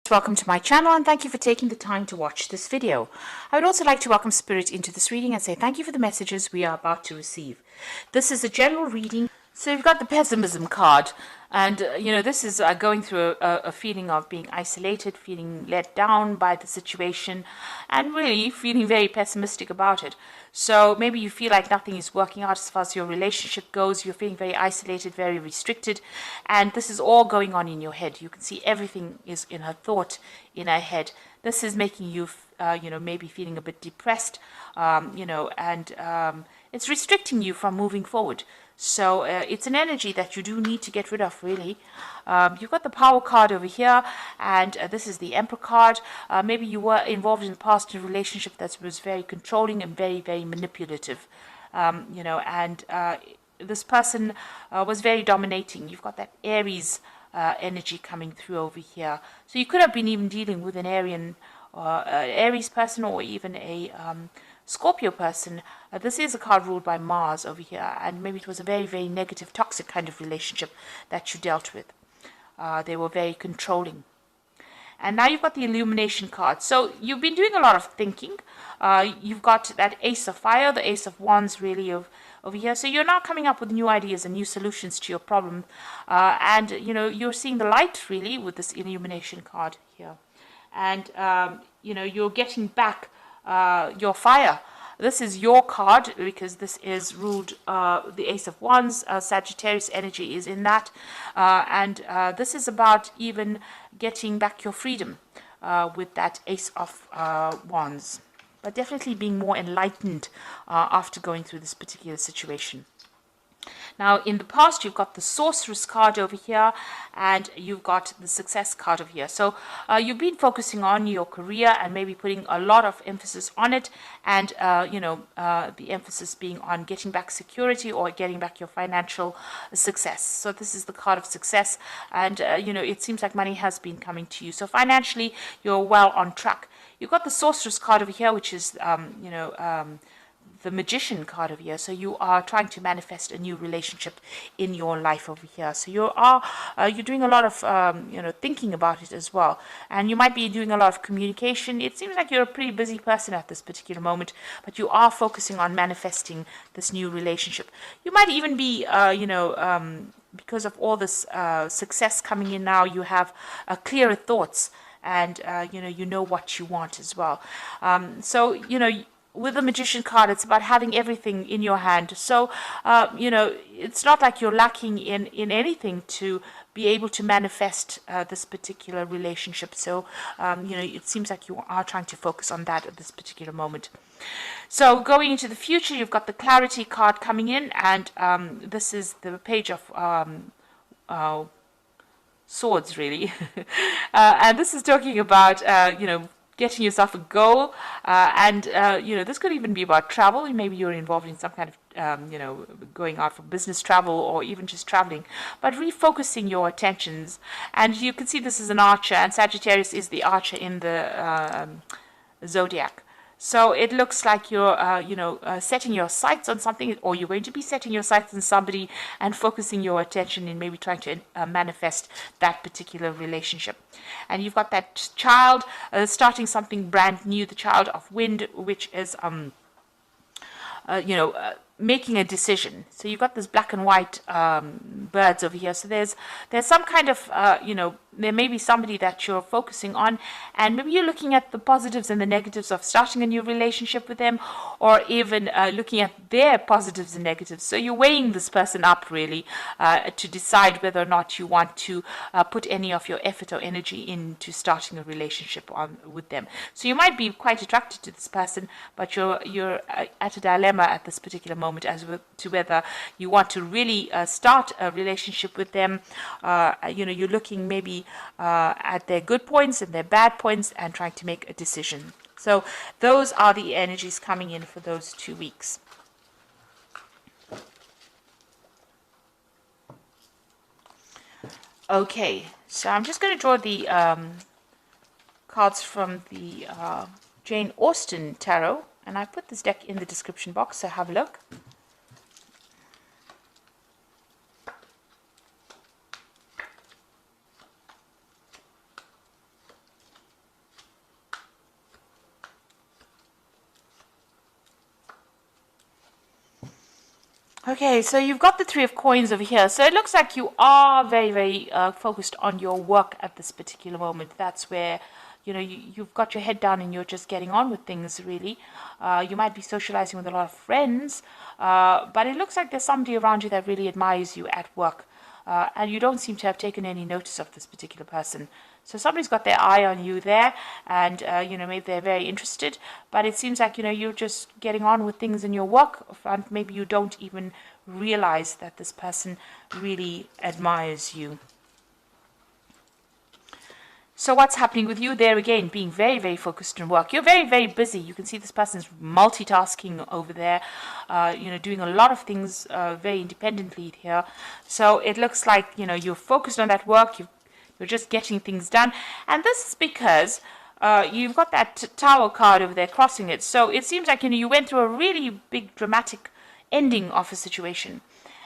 Welcome to my channel and thank you for taking the time to watch this video. I would also like to welcome Spirit into this reading and say thank you for the messages we are about to receive. This is a general reading. So you've got the pessimism card, and this is going through a feeling of being isolated, feeling let down by the situation, and really feeling very pessimistic about it. So maybe you feel like nothing is working out as far as your relationship goes. You're feeling very isolated, very restricted, and this is all going on in your head. You can see everything is in her thought, in her head. This is making you, maybe feeling a bit depressed, and it's restricting you from moving forward. So it's an energy that you do need to get rid of, really. You've got the Power card over here, and this is the Emperor card. Maybe you were involved in the past in a relationship that was very controlling and very, very manipulative, and this person was very dominating. You've got that Aries energy coming through over here. So you could have been even dealing with an Aries person, or even a Scorpio person. This is a card ruled by Mars over here, and maybe it was a very, very negative, toxic kind of relationship that you dealt with. They were very controlling. And now you've got the Illumination card. So you've been doing a lot of thinking. You've got that Ace of Fire, the Ace of Wands, really, over here. So you're now coming up with new ideas and new solutions to your problem. And you're seeing the light, really, with this Illumination card here. And, you're getting back your fire. This is your card because this is ruled the Ace of Wands. Sagittarius energy is in that, and this is about even getting back your freedom with that Ace of Wands, but definitely being more enlightened after going through this particular situation. Now, in the past, you've got the Sorceress card over here, and you've got the Success card over here. So you've been focusing on your career and maybe putting a lot of emphasis on it, and, the emphasis being on getting back security or getting back your financial success. So this is the card of success, and, it seems like money has been coming to you. So financially, you're well on track. You've got the Sorceress card over here, which is, the Magician card over here. So you are trying to manifest a new relationship in your life over here. So you're doing a lot of thinking about it as well, and you might be doing a lot of communication. It seems like you're a pretty busy person at this particular moment, but you are focusing on manifesting this new relationship. You might even be because of all this success coming in now, you have clearer thoughts, and you know what you want as well. With the Magician card, it's about having everything in your hand. So, it's not like you're lacking in anything to be able to manifest this particular relationship. So, it seems like you are trying to focus on that at this particular moment. So, going into the future, you've got the Clarity card coming in, and this is the Page of Swords, really. And this is talking about, getting yourself a goal, and this could even be about travel. Maybe you're involved in some kind of going out for business travel, or even just traveling, but refocusing your attentions. And you can see this is an archer, and Sagittarius is the archer in the zodiac. So it looks like you're, setting your sights on something, or you're going to be setting your sights on somebody and focusing your attention in maybe trying to manifest that particular relationship. And you've got that child starting something brand new, the child of wind, which is, making a decision. So you've got this black and white birds over here. So there's some kind of, there may be somebody that you're focusing on, and maybe you're looking at the positives and the negatives of starting a new relationship with them, or even looking at their positives and negatives. So you're weighing this person up, really, to decide whether or not you want to put any of your effort or energy into starting a relationship with them. So you might be quite attracted to this person, but you're at a dilemma at this particular moment as to whether you want to really start a relationship with them. You're looking maybe at their good points and their bad points and trying to make a decision. So those are the energies coming in for those 2 weeks. Okay, so I'm just going to draw the cards from the Jane Austen Tarot, and I put this deck in the description box, so have a look. Okay, so you've got the Three of Coins over here. So it looks like you are very, very focused on your work at this particular moment. That's where, you've got your head down and you're just getting on with things, really. You might be socializing with a lot of friends, but it looks like there's somebody around you that really admires you at work. And you don't seem to have taken any notice of this particular person. So somebody's got their eye on you there, and maybe they're very interested. But it seems like you're just getting on with things in your work front. Maybe you don't even realize that this person really admires you. So what's happening with you there again? Being very, very focused on work. You're very, very busy. You can see this person's multitasking over there, doing a lot of things very independently here. So it looks like, you're focused on that work. You're just getting things done. And this is because you've got that Tower card over there crossing it. So it seems like, you went through a really big dramatic ending of a situation.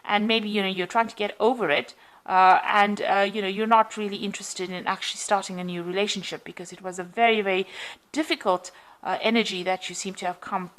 And maybe, you're trying to get over it. And you're not really interested in actually starting a new relationship because it was a very, very difficult energy that you seem to have come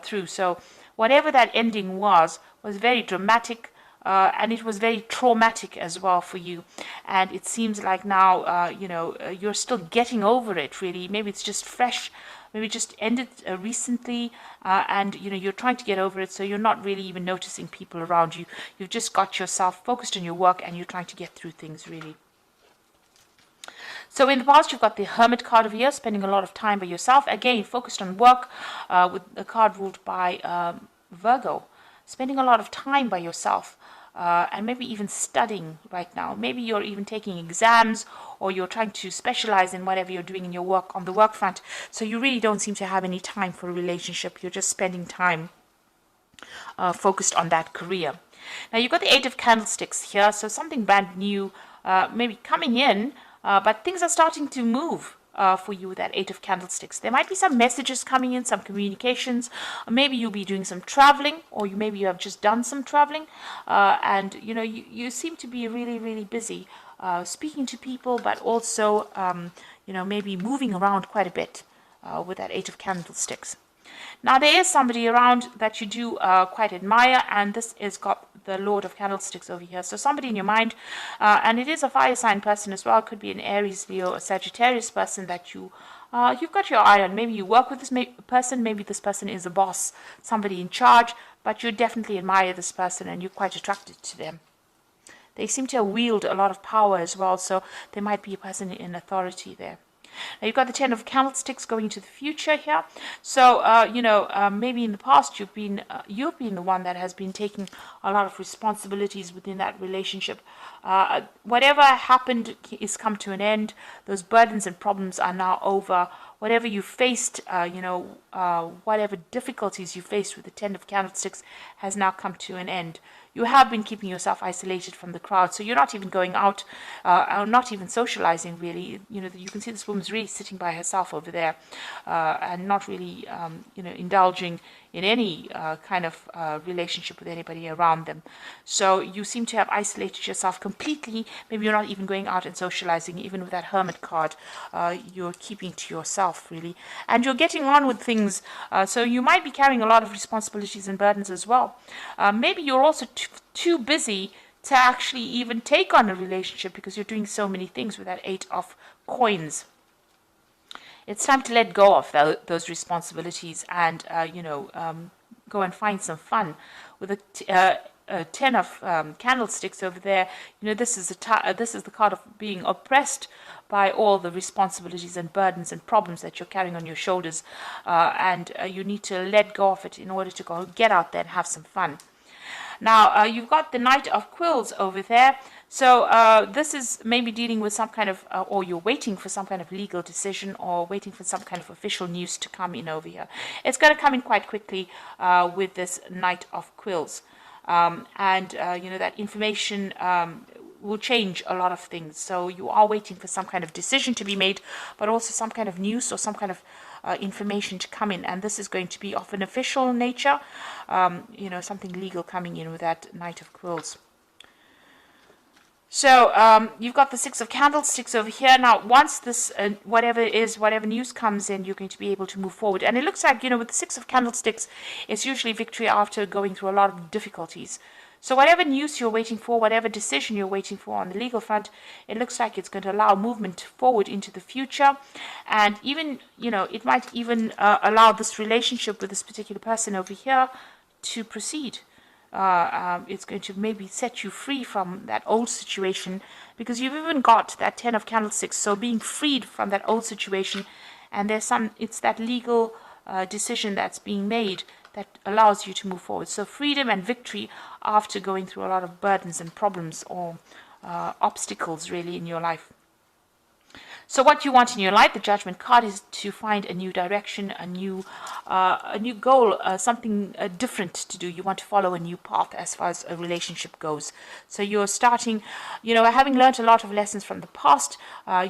through. So whatever that ending was very dramatic, and it was very traumatic as well for you. And it seems like now, you're still getting over it, really. Maybe it's just fresh. Maybe it just ended recently, and you're trying to get over it, so you're not really even noticing people around you. You've just got yourself focused on your work, and you're trying to get through things, really. So in the past, you've got the Hermit card over here, spending a lot of time by yourself. Again, focused on work, with a card ruled by Virgo. Spending a lot of time by yourself. And maybe even studying right now. Maybe you're even taking exams, or you're trying to specialize in whatever you're doing in your work on the work front. So you really don't seem to have any time for a relationship. You're just spending time focused on that career. Now you've got the Eight of Candlesticks here, so something brand new maybe coming in, but things are starting to move. For you with that Eight of Candlesticks. There might be some messages coming in, some communications. Maybe you'll be doing some traveling, or maybe you have just done some traveling, and you seem to be really, really busy speaking to people, but also maybe moving around quite a bit with that Eight of Candlesticks. Now there is somebody around that you do quite admire, and this is got the Lord of Candlesticks over here. So somebody in your mind, and it is a fire sign person as well. It could be an Aries, Leo, or Sagittarius person that you've got your eye on. Maybe you work with this person. Maybe this person is a boss, somebody in charge, but you definitely admire this person and you're quite attracted to them. They seem to wield a lot of power as well, so there might be a person in authority there. Now you've got the Ten of Candlesticks going into the future here. So maybe in the past you've been the one that has been taking a lot of responsibilities within that relationship. Whatever happened is come to an end. Those burdens and problems are now over. Whatever you faced, whatever difficulties you faced with the Ten of Candlesticks has now come to an end. You have been keeping yourself isolated from the crowd, so you're not even going out, or not even socializing, really. You can see this woman's really sitting by herself over there, and not really, indulging in any kind of relationship with anybody around them. So you seem to have isolated yourself completely. Maybe you're not even going out and socializing, even with that Hermit card. You're keeping to yourself, really. And you're getting on with things, so you might be carrying a lot of responsibilities and burdens as well. Maybe you're also too busy to actually even take on a relationship because you're doing so many things with that Eight of Coins. It's time to let go of those responsibilities and, go and find some fun. With a Ten of Candlesticks over there, this is the card of being oppressed by all the responsibilities and burdens and problems that you're carrying on your shoulders, and you need to let go of it in order to go get out there and have some fun. Now, you've got the Knight of Quills over there. So this is maybe dealing with some kind of, or you're waiting for some kind of legal decision or waiting for some kind of official news to come in over here. It's going to come in quite quickly with this Knight of Quills. That information will change a lot of things. So you are waiting for some kind of decision to be made, but also some kind of news or some kind of information to come in, and this is going to be of an official nature, something legal coming in with that Knight of Quills. So you've got the Six of Candlesticks over here. Now, once this, whatever news comes in, you're going to be able to move forward. And it looks like, with the Six of Candlesticks, it's usually victory after going through a lot of difficulties. So whatever news you're waiting for, whatever decision you're waiting for on the legal front, it looks like it's going to allow movement forward into the future. And even, it might even allow this relationship with this particular person over here to proceed. It's going to maybe set you free from that old situation, because you've even got that Ten of Candlesticks. So being freed from that old situation, and it's that legal decision that's being made that allows you to move forward. So freedom and victory after going through a lot of burdens and problems or obstacles really in your life. So what you want in your life, the Judgment card, is to find a new direction, a new goal, something different to do. You want to follow a new path as far as a relationship goes. So you're starting, having learned a lot of lessons from the past,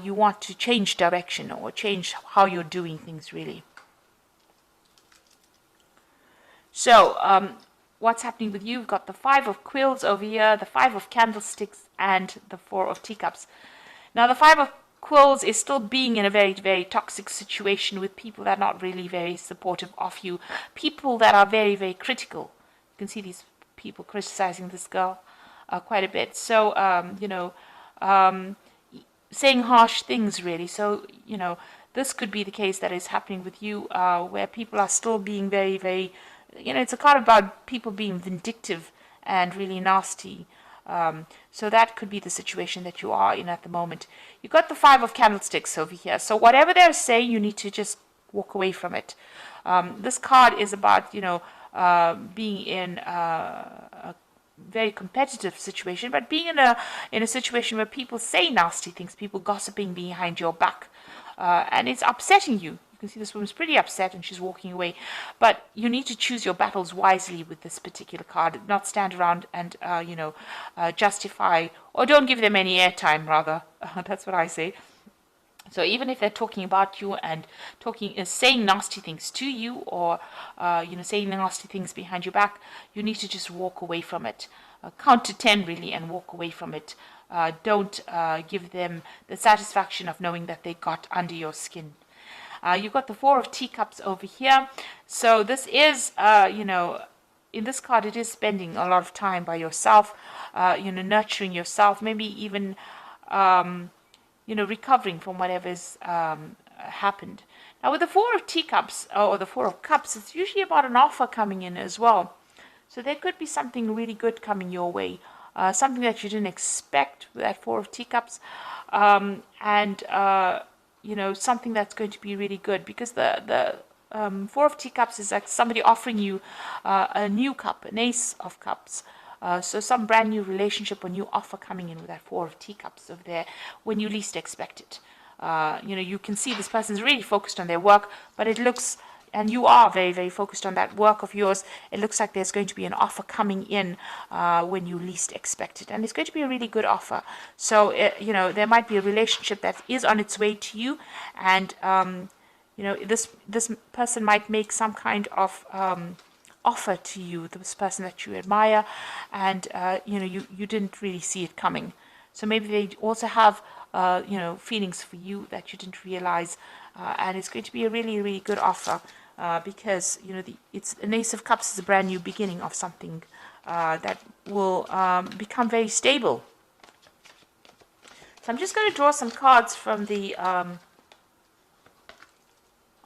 you want to change direction or change how you're doing things really. So what's happening with you? You've got the Five of Quills over here, the Five of Candlesticks, and the Four of Teacups. Now the Five of Quills is still being in a very, very toxic situation with people that are not really very supportive of you. People that are very, very critical. You can see these people criticizing this girl quite a bit. So, saying harsh things really. So, this could be the case that is happening with you, where people are still being very, very, it's a card about people being vindictive and really nasty. So that could be the situation that you are in at the moment. You've got the Five of Candlesticks over here. So whatever they're saying, you need to just walk away from it. This card is about, being in a very competitive situation, but being in a situation where people say nasty things, people gossiping behind your back, and it's upsetting you. You can see this woman's pretty upset and she's walking away. But you need to choose your battles wisely with this particular card, not stand around and, justify, or don't give them any airtime, rather. That's what I say. So even if they're talking about you and saying nasty things to you, or, saying nasty things behind your back, you need to just walk away from it. Count to 10 really and walk away from it. Don't give them the satisfaction of knowing that they got under your skin. You've got the Four of Teacups over here. So this is, in this card, it is spending a lot of time by yourself, nurturing yourself, maybe even, recovering from whatever's happened. Now, with the Four of Teacups, or the Four of Cups, it's usually about an offer coming in as well. So there could be something really good coming your way, something that you didn't expect with that Four of Teacups, something that's going to be really good, because the Four of Teacups is like somebody offering you a new cup, an Ace of Cups. So some brand new relationship or new offer coming in with that Four of Teacups over there when you least expect it. You can see this person's really focused on their work, but it looks, and you are very, very focused on that work of yours, it looks like there's going to be an offer coming in when you least expect it. And it's going to be a really good offer. So, there might be a relationship that is on its way to you. And, this person might make some kind of offer to you, this person that you admire. And, you didn't really see it coming. So maybe they also have, feelings for you that you didn't realize. And it's going to be a really, really good offer. Because it's an Ace of Cups is a brand new beginning of something that will become very stable. So I'm just going to draw some cards from the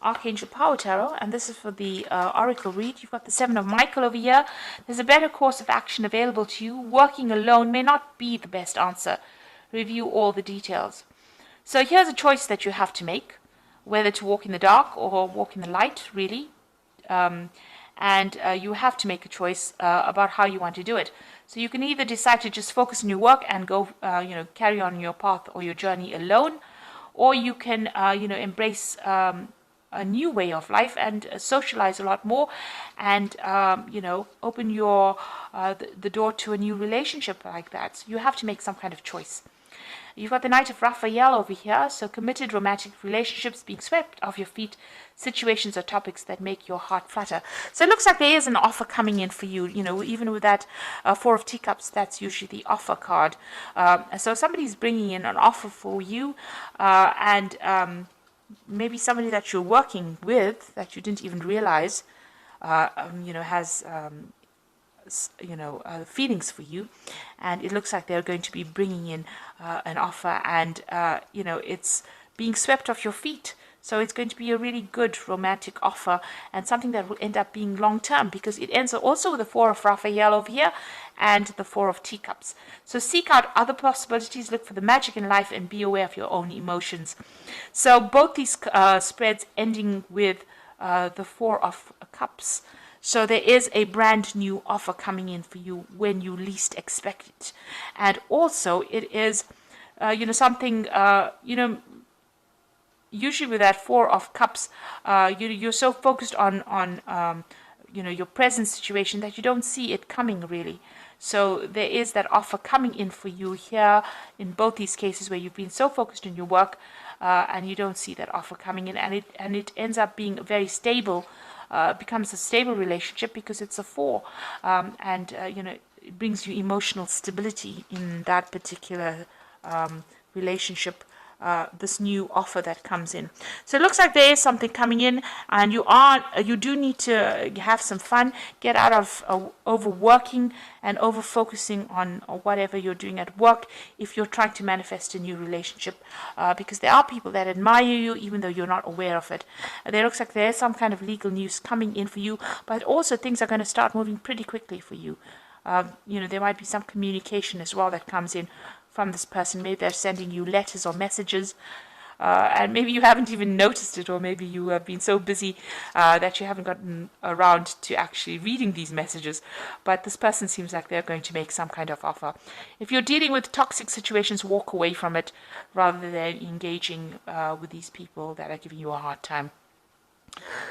Archangel Power Tarot, and this is for the Oracle read. You've got the Seven of Michael over here. There's a better course of action available to you. Working alone may not be the best answer. Review all the details. So here's a choice that you have to make, whether to walk in the dark or walk in the light, really. And you have to make a choice about how you want to do it. So you can either decide to just focus on your work and go, carry on your path or your journey alone, or you can, embrace a new way of life and socialize a lot more, and open your the door to a new relationship like that. So you have to make some kind of choice. You've got the Knight of Raphael over here, so committed romantic relationships being swept off your feet, situations or topics that make your heart flutter. So it looks like there is an offer coming in for you. Even with that Four of Teacups, that's usually the offer card. So somebody's bringing in an offer for you, and maybe somebody that you're working with that you didn't even realize, has feelings for you, and it looks like they're going to be bringing in an offer, and it's being swept off your feet. So it's going to be a really good romantic offer, and something that will end up being long term, because it ends also with the Four of Raphael over here and the Four of Teacups. So seek out other possibilities, look for the magic in life, and be aware of your own emotions. So both these spreads ending with the Four of Cups. So there is a brand new offer coming in for you when you least expect it. And also it is, something, usually with that Four of Cups, you're so focused on your present situation that you don't see it coming really. So there is that offer coming in for you here in both these cases where you've been so focused on your work and you don't see that offer coming in, and it ends up being very stable. Becomes a stable relationship because it's a four, and it brings you emotional stability in that particular relationship. This new offer that comes in. So it looks like there is something coming in, and you do need to have some fun, get out of overworking and over focusing on whatever you're doing at work if you're trying to manifest a new relationship, because there are people that admire you even though you're not aware of it. There looks like there's some kind of legal news coming in for you, but also things are going to start moving pretty quickly for you. There might be some communication as well that comes in from this person. Maybe they're sending you letters or messages, and maybe you haven't even noticed it, or maybe you have been so busy that you haven't gotten around to actually reading these messages. But this person seems like they're going to make some kind of offer. If you're dealing with toxic situations, walk away from it rather than engaging with these people that are giving you a hard time.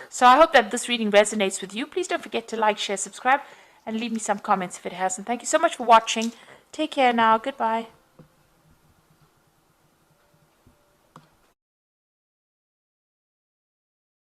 So I hope that this reading resonates with you. Please don't forget to like, share, subscribe, and leave me some comments if it hasn't. Thank you so much for watching. Take care now. Goodbye.